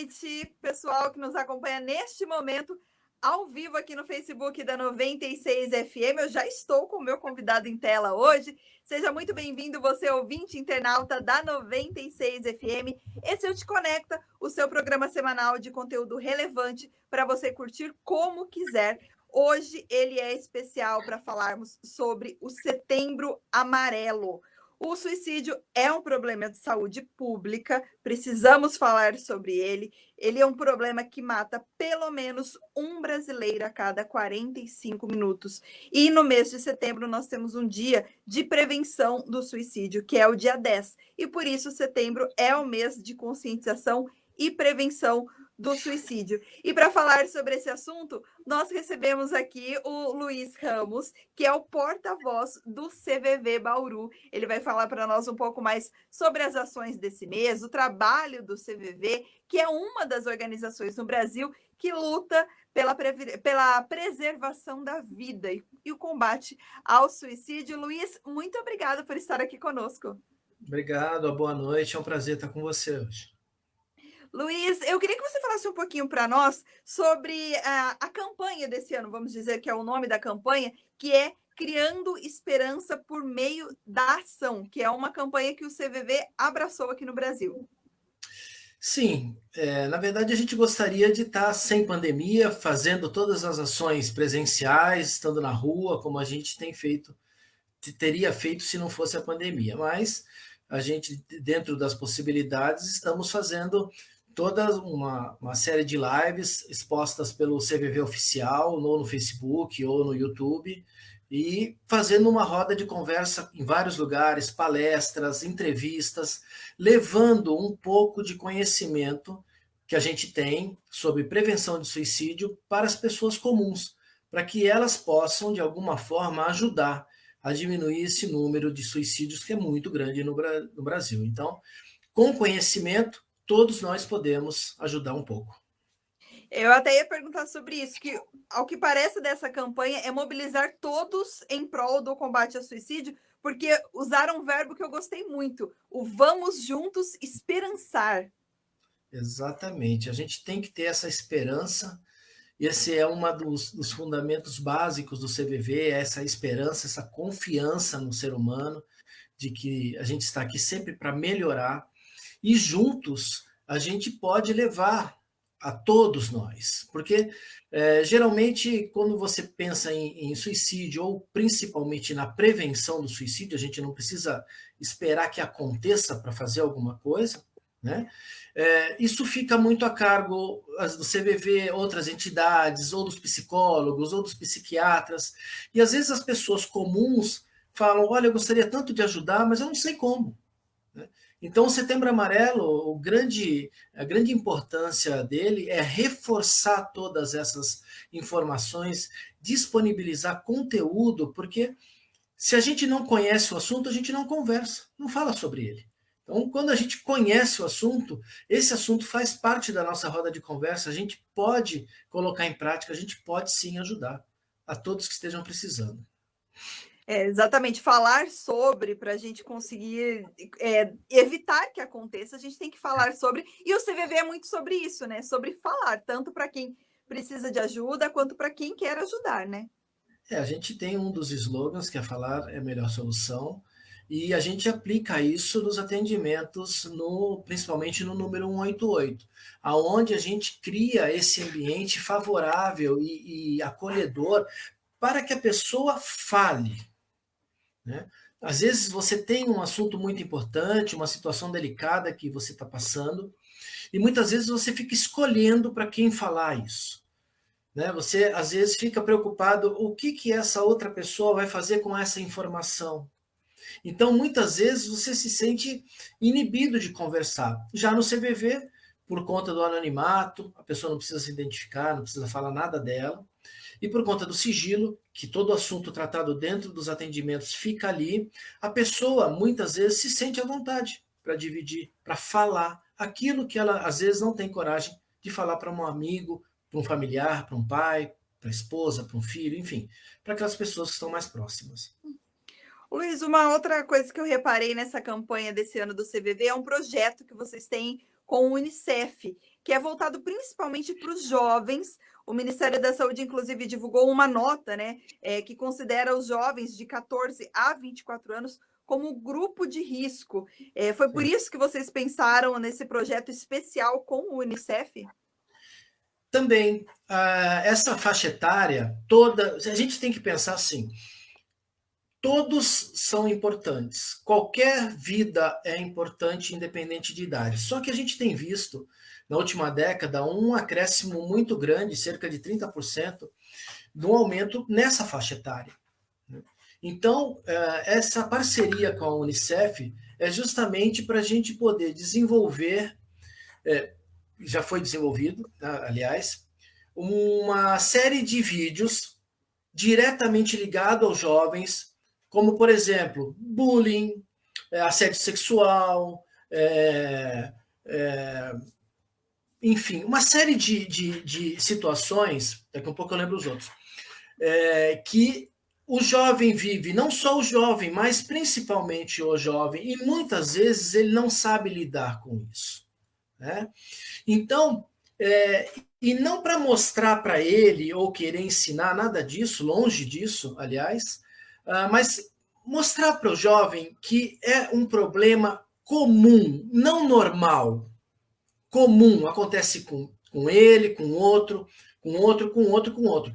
noite, pessoal que nos acompanha neste momento, ao vivo aqui no Facebook da 96 FM. Eu já estou com o meu convidado em tela hoje. Seja muito bem-vindo, você ouvinte internauta da 96 FM. Esse é o Te Conecta, o seu programa semanal de conteúdo relevante para você curtir como quiser. Hoje ele é especial para falarmos sobre o Setembro Amarelo. O suicídio é um problema de saúde pública, precisamos falar sobre ele. Ele é um problema que mata pelo menos um brasileiro a cada 45 minutos. E no mês de setembro nós temos um dia de prevenção do suicídio, que é o dia 10. E por isso setembro é o mês de conscientização e prevenção do suicídio. E para falar sobre esse assunto, nós recebemos aqui o Luiz Ramos, que é o porta-voz do CVV Bauru. Ele vai falar para nós um pouco mais sobre as ações desse mês, o trabalho do CVV, que é uma das organizações no Brasil que luta pela preservação da vida e o combate ao suicídio. Luiz, muito obrigada por estar aqui conosco. Obrigado, boa noite, é um prazer estar com você hoje. Luiz, eu queria que você falasse um pouquinho para nós sobre a campanha desse ano, vamos dizer que é o nome da campanha, que é Criando Esperança por Meio da Ação, que é uma campanha que o CVV abraçou aqui no Brasil. Sim, na verdade a gente gostaria de estar sem pandemia, fazendo todas as ações presenciais, estando na rua, como a gente tem feito, teria feito se não fosse a pandemia, mas a gente, dentro das possibilidades, estamos fazendo toda uma série de lives expostas pelo CVV Oficial, ou no Facebook, ou no YouTube, e fazendo uma roda de conversa em vários lugares, palestras, entrevistas, levando um pouco de conhecimento que a gente tem sobre prevenção de suicídio para as pessoas comuns, para que elas possam, de alguma forma, ajudar a diminuir esse número de suicídios que é muito grande no Brasil. Então, com conhecimento, todos nós podemos ajudar um pouco. Eu até ia perguntar sobre isso, que ao que parece dessa campanha é mobilizar todos em prol do combate ao suicídio, porque usaram um verbo que eu gostei muito, o vamos juntos esperançar. Exatamente, a gente tem que ter essa esperança, esse é um dos fundamentos básicos do CVV, essa esperança, essa confiança no ser humano, de que a gente está aqui sempre para melhorar, e juntos a gente pode levar a todos nós, porque geralmente quando você pensa em suicídio, ou principalmente na prevenção do suicídio, a gente não precisa esperar que aconteça para fazer alguma coisa, né? Isso fica muito a cargo do CVV, outras entidades, ou dos psicólogos, ou dos psiquiatras, e às vezes as pessoas comuns falam, olha, eu gostaria tanto de ajudar, mas eu não sei como. Então, o Setembro Amarelo, a grande importância dele é reforçar todas essas informações, disponibilizar conteúdo, porque se a gente não conhece o assunto, a gente não conversa, não fala sobre ele. Então, quando a gente conhece o assunto, esse assunto faz parte da nossa roda de conversa, a gente pode colocar em prática, a gente pode sim ajudar a todos que estejam precisando. Exatamente, falar sobre para a gente conseguir evitar que aconteça, a gente tem que falar sobre, e o CVV é muito sobre isso, né? Sobre falar, tanto para quem precisa de ajuda, quanto para quem quer ajudar, né? A gente tem um dos slogans que é falar é a melhor solução, e a gente aplica isso nos atendimentos, principalmente no número 188, aonde a gente cria esse ambiente favorável e acolhedor para que a pessoa fale, né? Às vezes você tem um assunto muito importante, uma situação delicada que você está passando, e muitas vezes você fica escolhendo para quem falar isso. Né? Você, às vezes, fica preocupado o que essa outra pessoa vai fazer com essa informação. Então, muitas vezes, você se sente inibido de conversar. Já no CVV, por conta do anonimato, a pessoa não precisa se identificar, não precisa falar nada dela. E por conta do sigilo, que todo assunto tratado dentro dos atendimentos fica ali, a pessoa, muitas vezes, se sente à vontade para dividir, para falar aquilo que ela, às vezes, não tem coragem de falar para um amigo, para um familiar, para um pai, para a esposa, para um filho, enfim, para aquelas pessoas que estão mais próximas. Luiz, uma outra coisa que eu reparei nessa campanha desse ano do CVV é um projeto que vocês têm com o Unicef, que é voltado principalmente para os jovens. O Ministério da Saúde, inclusive, divulgou uma nota, né, que considera os jovens de 14 a 24 anos como grupo de risco. Foi por Sim. isso que vocês pensaram nesse projeto especial com o Unicef? Também, essa faixa etária toda, a gente tem que pensar assim, todos são importantes. Qualquer vida é importante, independente de idade. Só que a gente tem visto, na última década, um acréscimo muito grande, cerca de 30%, do aumento nessa faixa etária. Então, essa parceria com a Unicef é justamente para a gente poder desenvolver, já foi desenvolvido, aliás, uma série de vídeos diretamente ligado aos jovens, como, por exemplo, bullying, assédio sexual, enfim, uma série de situações, daqui a pouco eu lembro os outros, que o jovem vive, não só o jovem, mas principalmente o jovem, e muitas vezes ele não sabe lidar com isso. Né? Então, e não para mostrar para ele ou querer ensinar nada disso, longe disso, aliás, mas mostrar para o jovem que é um problema comum, não normal, comum, acontece com ele, com outro, com outro, com outro, com outro.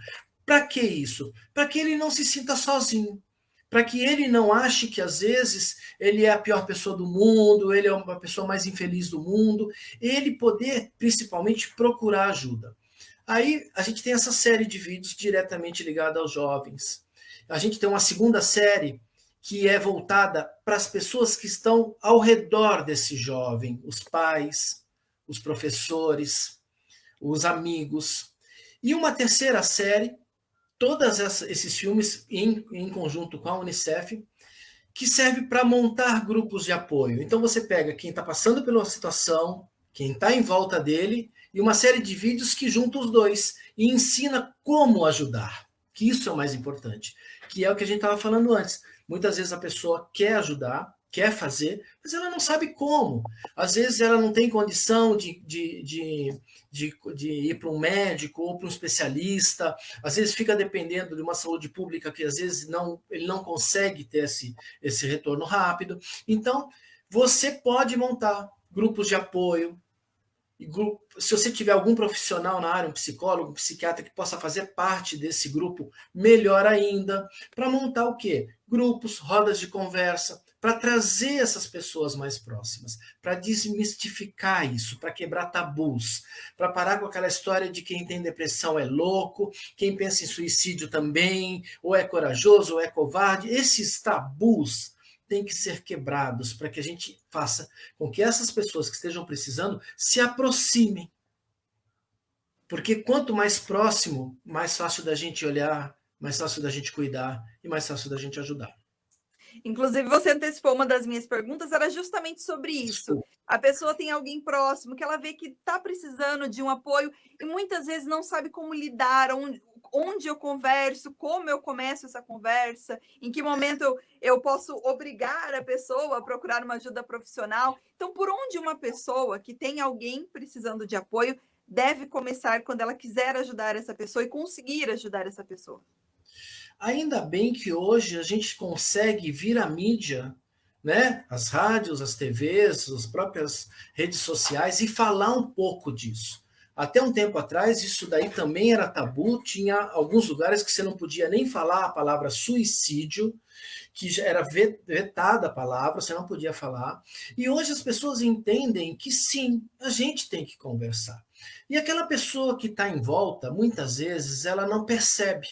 Para que isso? Para que ele não se sinta sozinho. Para que ele não ache que, às vezes, ele é a pior pessoa do mundo, ele é uma pessoa mais infeliz do mundo, ele poder, principalmente, procurar ajuda. Aí, a gente tem essa série de vídeos diretamente ligada aos jovens. A gente tem uma segunda série que é voltada para as pessoas que estão ao redor desse jovem, os pais, os professores, os amigos. E uma terceira série, todos esses filmes em conjunto com a Unicef, que serve para montar grupos de apoio. Então você pega quem está passando pela situação, quem está em volta dele, e uma série de vídeos que juntam os dois e ensina como ajudar, que isso é o mais importante, que é o que a gente estava falando antes. Muitas vezes a pessoa quer ajudar, quer fazer, mas ela não sabe como. Às vezes ela não tem condição de ir para um médico ou para um especialista, às vezes fica dependendo de uma saúde pública que às vezes ele não consegue ter esse retorno rápido. Então, você pode montar grupos de apoio. Se você tiver algum profissional na área, um psicólogo, um psiquiatra que possa fazer parte desse grupo, melhor ainda, para montar o quê? Grupos, rodas de conversa, para trazer essas pessoas mais próximas, para desmistificar isso, para quebrar tabus, para parar com aquela história de quem tem depressão é louco, quem pensa em suicídio também, ou é corajoso, ou é covarde. Esses tabus têm que ser quebrados para que a gente faça com que essas pessoas que estejam precisando se aproximem. Porque quanto mais próximo, mais fácil da gente olhar, mais fácil da gente cuidar e mais fácil da gente ajudar. Inclusive, você antecipou uma das minhas perguntas, era justamente sobre isso. Desculpa. A pessoa tem alguém próximo que ela vê que está precisando de um apoio e muitas vezes não sabe como lidar, onde eu converso, como eu começo essa conversa, em que momento eu posso obrigar a pessoa a procurar uma ajuda profissional. Então, por onde uma pessoa que tem alguém precisando de apoio deve começar quando ela quiser ajudar essa pessoa e conseguir ajudar essa pessoa? Ainda bem que hoje a gente consegue vir à mídia, né? As rádios, as TVs, as próprias redes sociais e falar um pouco disso. Até um tempo atrás, isso daí também era tabu, tinha alguns lugares que você não podia nem falar a palavra suicídio, que já era vetada a palavra, você não podia falar. E hoje as pessoas entendem que sim, a gente tem que conversar. E aquela pessoa que está em volta, muitas vezes, ela não percebe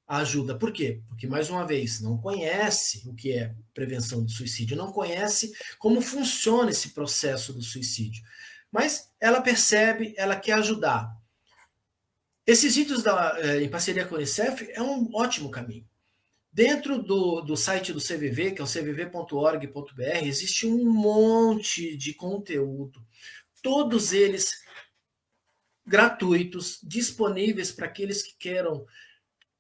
a ajuda. Por quê? Porque, mais uma vez, não conhece o que é prevenção de suicídio, não conhece como funciona esse processo do suicídio. Mas ela percebe, ela quer ajudar. Esses vídeos em parceria com a Unicef é um ótimo caminho. Dentro do site do CVV, que é o cvv.org.br, existe um monte de conteúdo, todos eles gratuitos, disponíveis para aqueles que queiram,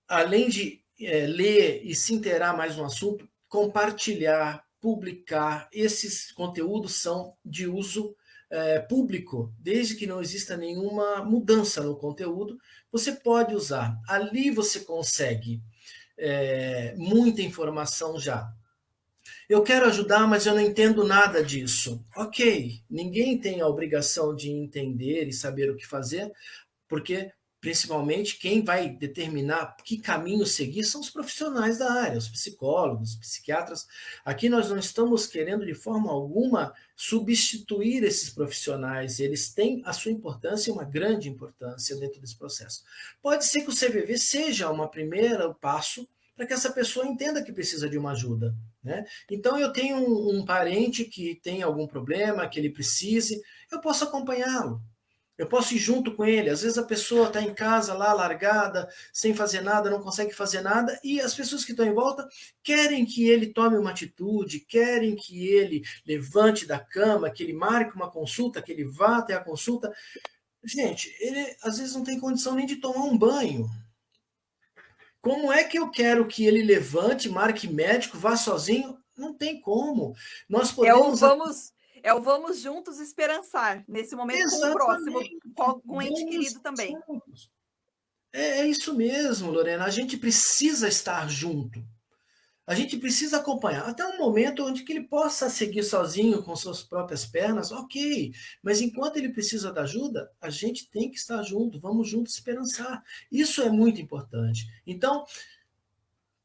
além de ler e se inteirar mais no assunto, compartilhar, publicar. Esses conteúdos são de uso público, desde que não exista nenhuma mudança no conteúdo, você pode usar. Ali você consegue muita informação já. Eu quero ajudar, mas eu não entendo nada disso. Ok, ninguém tem a obrigação de entender e saber o que fazer, porque principalmente quem vai determinar que caminho seguir são os profissionais da área, os psicólogos, os psiquiatras. Aqui nós não estamos querendo de forma alguma substituir esses profissionais, eles têm a sua importância, uma grande importância dentro desse processo. Pode ser que o CVV seja um primeiro passo para que essa pessoa entenda que precisa de uma ajuda. Né? Então, eu tenho um parente que tem algum problema, que ele precise, eu posso acompanhá-lo. Eu posso ir junto com ele. Às vezes a pessoa está em casa lá, largada, sem fazer nada, não consegue fazer nada, e as pessoas que estão em volta querem que ele tome uma atitude, querem que ele levante da cama, que ele marque uma consulta, que ele vá até a consulta. Gente, ele às vezes não tem condição nem de tomar um banho. Como é que eu quero que ele levante, marque médico, vá sozinho? Não tem como. Nós podemos... É o vamos juntos esperançar, nesse momento. Exatamente. Com o próximo, com algum ente querido também. É isso mesmo, Lorena. A gente precisa estar junto. A gente precisa acompanhar. Até um momento onde que ele possa seguir sozinho com suas próprias pernas, ok. Mas enquanto ele precisa da ajuda, a gente tem que estar junto. Vamos juntos esperançar. Isso é muito importante. Então,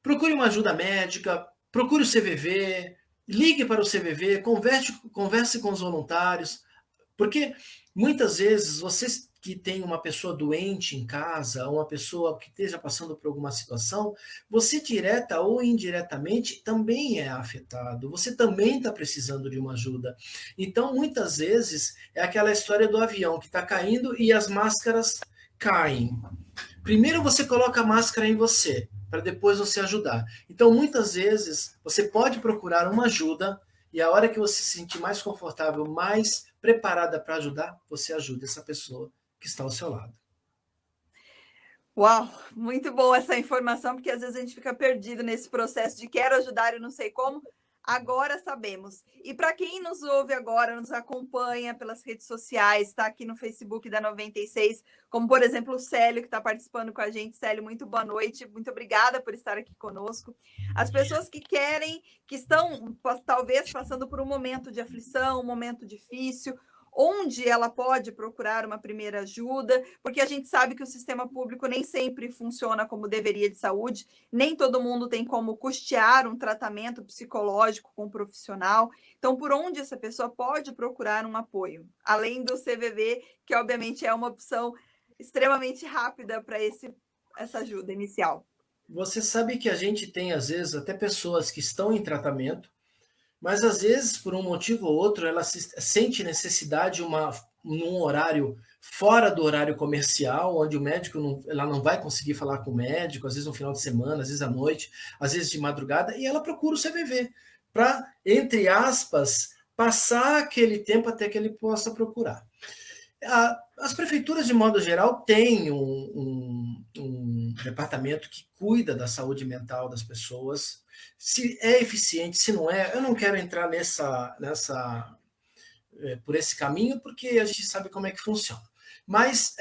procure uma ajuda médica, procure o CVV, ligue para o CVV, converse com os voluntários, porque muitas vezes vocês que tem uma pessoa doente em casa, uma pessoa que esteja passando por alguma situação, você direta ou indiretamente também é afetado, você também está precisando de uma ajuda. Então, muitas vezes, é aquela história do avião que está caindo e as máscaras caem. Primeiro você coloca a máscara em você, para depois você ajudar. Então, muitas vezes, você pode procurar uma ajuda e a hora que você se sentir mais confortável, mais preparada para ajudar, você ajuda essa pessoa que está ao seu lado. Uau, muito boa essa informação, porque às vezes a gente fica perdido nesse processo de quero ajudar e não sei como. Agora sabemos. E para quem nos ouve agora, nos acompanha pelas redes sociais, está aqui no Facebook da 96, como por exemplo o Célio, que está participando com a gente. Célio, muito boa noite, muito obrigada por estar aqui conosco. As pessoas que querem, que estão talvez passando por um momento de aflição, um momento difícil, onde ela pode procurar uma primeira ajuda, porque a gente sabe que o sistema público nem sempre funciona como deveria de saúde, nem todo mundo tem como custear um tratamento psicológico com um profissional. Então, por onde essa pessoa pode procurar um apoio? Além do CVV, que obviamente é uma opção extremamente rápida para essa ajuda inicial. Você sabe que a gente tem, às vezes, até pessoas que estão em tratamento, mas às vezes, por um motivo ou outro, ela sente necessidade num horário fora do horário comercial, onde o médico ela não vai conseguir falar com o médico, às vezes no final de semana, às vezes à noite, às vezes de madrugada, e ela procura o CVV para, entre aspas, passar aquele tempo até que ele possa procurar. As prefeituras, de modo geral, têm um departamento que cuida da saúde mental das pessoas. Se é eficiente, se não é, eu não quero entrar por esse caminho, porque a gente sabe como é que funciona. Mas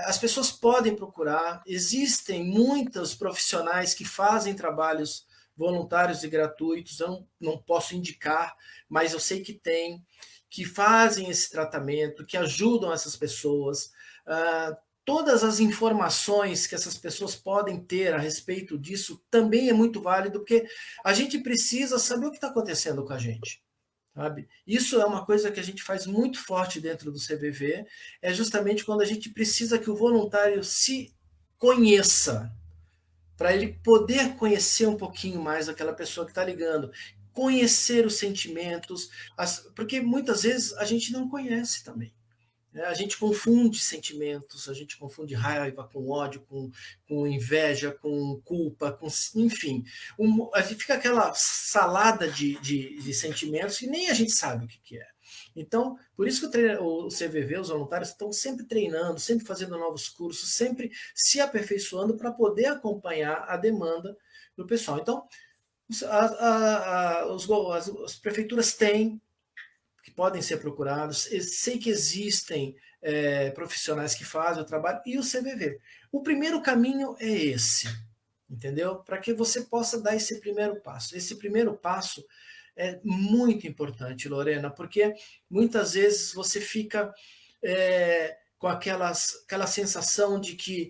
as pessoas podem procurar, existem muitos profissionais que fazem trabalhos voluntários e gratuitos, eu não posso indicar, mas eu sei que tem, que fazem esse tratamento, que ajudam essas pessoas. Todas as informações que essas pessoas podem ter a respeito disso também é muito válido, porque a gente precisa saber o que está acontecendo com a gente. Sabe? Isso é uma coisa que a gente faz muito forte dentro do CVV, é justamente quando a gente precisa que o voluntário se conheça, para ele poder conhecer um pouquinho mais aquela pessoa que está ligando, conhecer os sentimentos, porque muitas vezes a gente não conhece também. A gente confunde sentimentos, a gente confunde raiva com ódio, com inveja, com culpa, enfim. A gente fica aquela salada de sentimentos que nem a gente sabe o que é. Então, por isso que o CVV, os voluntários, estão sempre treinando, sempre fazendo novos cursos, sempre se aperfeiçoando para poder acompanhar a demanda do pessoal. Então, as prefeituras têm que podem ser procurados. Eu sei que existem profissionais que fazem o trabalho, e o CVV. O primeiro caminho é esse, entendeu? Para que você possa dar esse primeiro passo. Esse primeiro passo é muito importante, Lorena, porque muitas vezes você fica com aquela sensação de que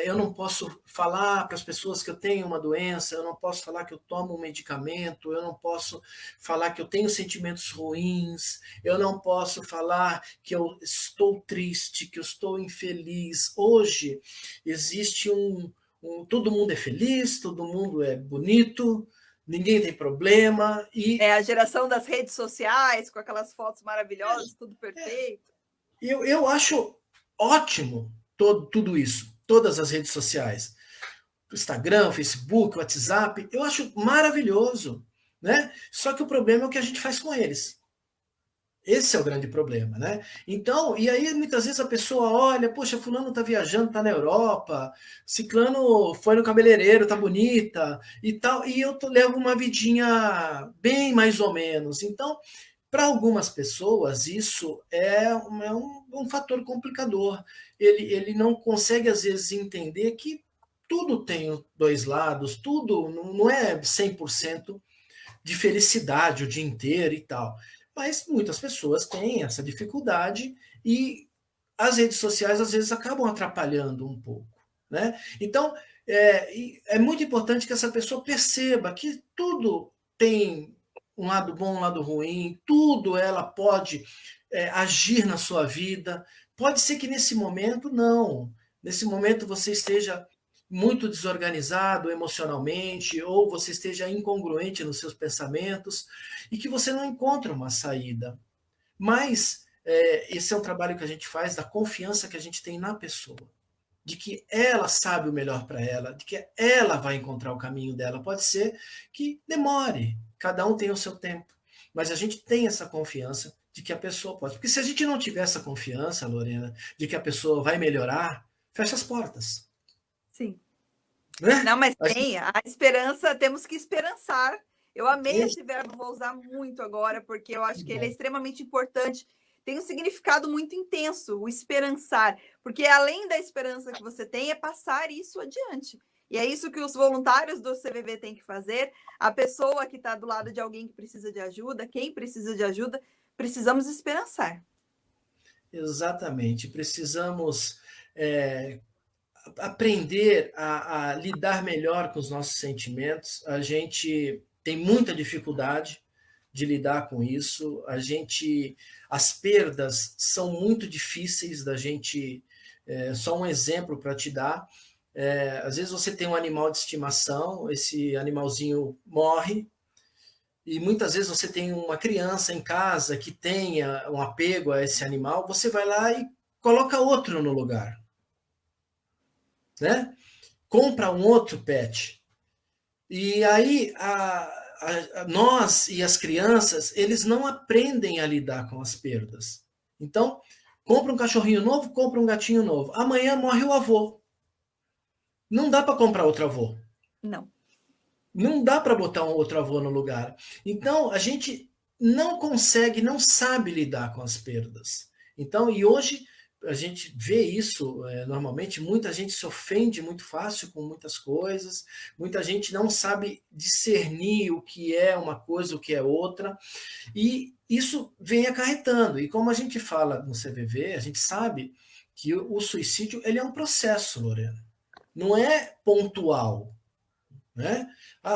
eu não posso falar para as pessoas que eu tenho uma doença, eu não posso falar que eu tomo um medicamento, eu não posso falar que eu tenho sentimentos ruins, eu não posso falar que eu estou triste, que eu estou infeliz. Hoje existe todo mundo é feliz, todo mundo é bonito, ninguém tem problema. É a geração das redes sociais, com aquelas fotos maravilhosas, tudo perfeito. Eu acho ótimo tudo isso, todas as redes sociais. Instagram, Facebook, WhatsApp, eu acho maravilhoso, né? Só que o problema é o que a gente faz com eles. Esse é o grande problema, né? Então, e aí muitas vezes a pessoa olha, poxa, fulano tá viajando, tá na Europa, ciclano foi no cabeleireiro, tá bonita e tal, e eu levo uma vidinha bem mais ou menos. Então, para algumas pessoas, isso é um fator complicador. Ele não consegue, às vezes, entender que tudo tem dois lados, tudo não é 100% de felicidade o dia inteiro e tal. Mas muitas pessoas têm essa dificuldade e as redes sociais, às vezes, acabam atrapalhando um pouco. Né? Então, é muito importante que essa pessoa perceba que tudo tem um lado bom, um lado ruim, tudo ela pode agir na sua vida. Pode ser que nesse momento, não. Nesse momento você esteja muito desorganizado emocionalmente, ou você esteja incongruente nos seus pensamentos, e que você não encontra uma saída. Mas esse é um trabalho que a gente faz da confiança que a gente tem na pessoa, de que ela sabe o melhor para ela, de que ela vai encontrar o caminho dela. Pode ser que demore, cada um tem o seu tempo, mas a gente tem essa confiança de que a pessoa pode. Porque se a gente não tiver essa confiança, Lorena, de que a pessoa vai melhorar, fecha as portas. Sim. Né? Não, mas tem a esperança, temos que esperançar. Eu amei esse verbo, vou usar muito agora, porque eu acho que ele é extremamente importante. Tem um significado muito intenso, o esperançar, porque além da esperança que você tem, é passar isso adiante. E é isso que os voluntários do CVV têm que fazer. A pessoa que está do lado de alguém que precisa de ajuda, quem precisa de ajuda, precisamos esperançar. Exatamente. Precisamos aprender a lidar melhor com os nossos sentimentos. A gente tem muita dificuldade de lidar com isso. As perdas são muito difíceis da gente. Só um exemplo para te dar. Às vezes você tem um animal de estimação, esse animalzinho morre, e muitas vezes você tem uma criança em casa que tenha um apego a esse animal, você vai lá e coloca outro no lugar. Né? Compra um outro pet. E aí nós e as crianças, eles não aprendem a lidar com as perdas. Então, compra um cachorrinho novo, compra um gatinho novo. Amanhã morre o avô. Não dá para comprar outro avô. Não. Não dá para botar um outro avô no lugar. Então, a gente não consegue, não sabe lidar com as perdas. Então, e hoje a gente vê isso normalmente, muita gente se ofende muito fácil com muitas coisas, muita gente não sabe discernir o que é uma coisa, o que é outra, e isso vem acarretando. E como a gente fala no CVV, a gente sabe que o suicídio ele é um processo, Lorena. Não é pontual. Né?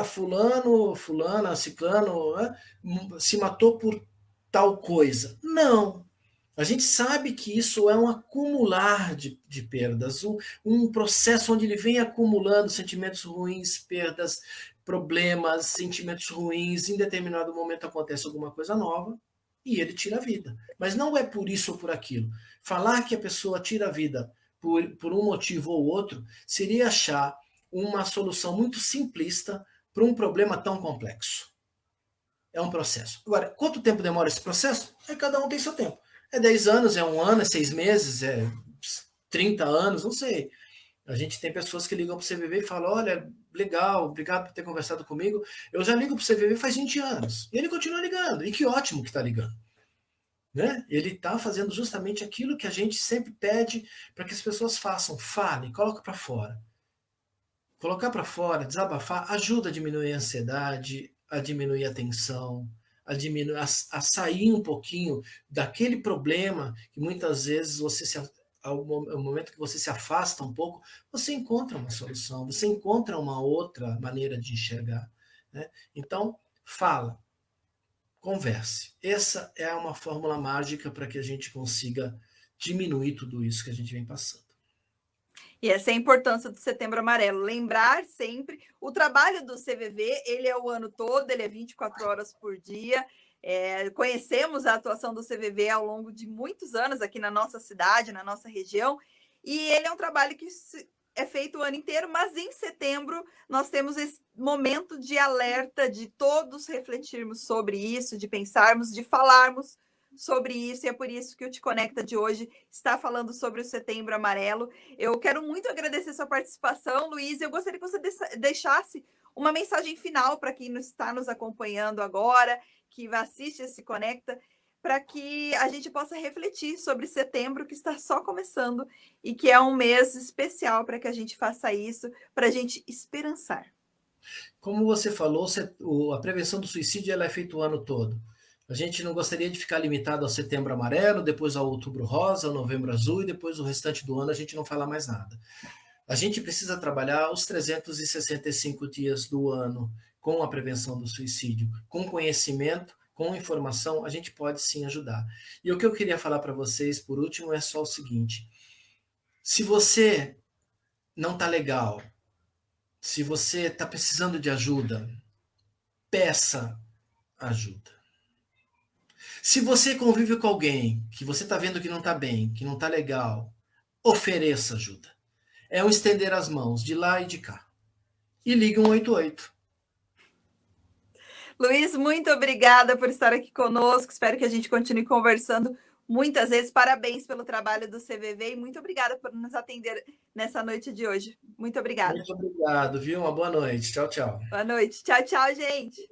Fulana, ciclano, né? Se matou por tal coisa. Não. A gente sabe que isso é um acumular de perdas, um processo onde ele vem acumulando sentimentos ruins, perdas, problemas, sentimentos ruins. Em determinado momento acontece alguma coisa nova e ele tira a vida. Mas não é por isso ou por aquilo. Falar que a pessoa tira a vida por um motivo ou outro seria achar uma solução muito simplista para um problema tão complexo. É um processo. Agora, quanto tempo demora esse processo? Cada um tem seu tempo. É 10 anos, é 1 ano, é 6 meses, é 30 anos, não sei. A gente tem pessoas que ligam para o CVV e falam, olha, legal, obrigado por ter conversado comigo. Eu já ligo para o CVV faz 20 anos. E ele continua ligando. E que ótimo que está ligando. né? Ele está fazendo justamente aquilo que a gente sempre pede para que as pessoas façam. Fale, coloca para fora. Colocar para fora, desabafar, ajuda a diminuir a ansiedade, a diminuir a tensão, a sair um pouquinho daquele problema que muitas vezes ao momento que você se afasta um pouco, você encontra uma solução, você encontra uma outra maneira de enxergar, né? Então, fala, converse. Essa é uma fórmula mágica para que a gente consiga diminuir tudo isso que a gente vem passando. E essa é a importância do Setembro Amarelo. Lembrar sempre, o trabalho do CVV, ele é o ano todo, ele é 24 horas por dia. Conhecemos a atuação do CVV ao longo de muitos anos aqui na nossa cidade, na nossa região, e ele é um trabalho que é feito o ano inteiro, mas em setembro nós temos esse momento de alerta, de todos refletirmos sobre isso, de pensarmos, de falarmos sobre isso, e é por isso que o Te Conecta de hoje está falando sobre o Setembro Amarelo. Eu quero muito agradecer sua participação, Luiz, eu gostaria que você deixasse uma mensagem final para quem está nos acompanhando agora, que assiste esse Conecta, para que a gente possa refletir sobre setembro, que está só começando, e que é um mês especial para que a gente faça isso, para a gente esperançar. Como você falou, a prevenção do suicídio ela é feita o ano todo. A gente não gostaria de ficar limitado ao Setembro Amarelo, depois ao Outubro Rosa, ao Novembro Azul, e depois o restante do ano a gente não fala mais nada. A gente precisa trabalhar os 365 dias do ano com a prevenção do suicídio, com conhecimento, com informação, a gente pode sim ajudar. E o que eu queria falar para vocês, por último, é só o seguinte: se você não está legal, se você está precisando de ajuda, peça ajuda. Se você convive com alguém que você está vendo que não está bem, que não está legal, ofereça ajuda. É um estender as mãos de lá e de cá. E ligue 188. Luiz, muito obrigada por estar aqui conosco. Espero que a gente continue conversando muitas vezes. Parabéns pelo trabalho do CVV e muito obrigada por nos atender nessa noite de hoje. Muito obrigada. Muito obrigado, viu? Uma boa noite. Tchau, tchau. Boa noite. Tchau, tchau, gente.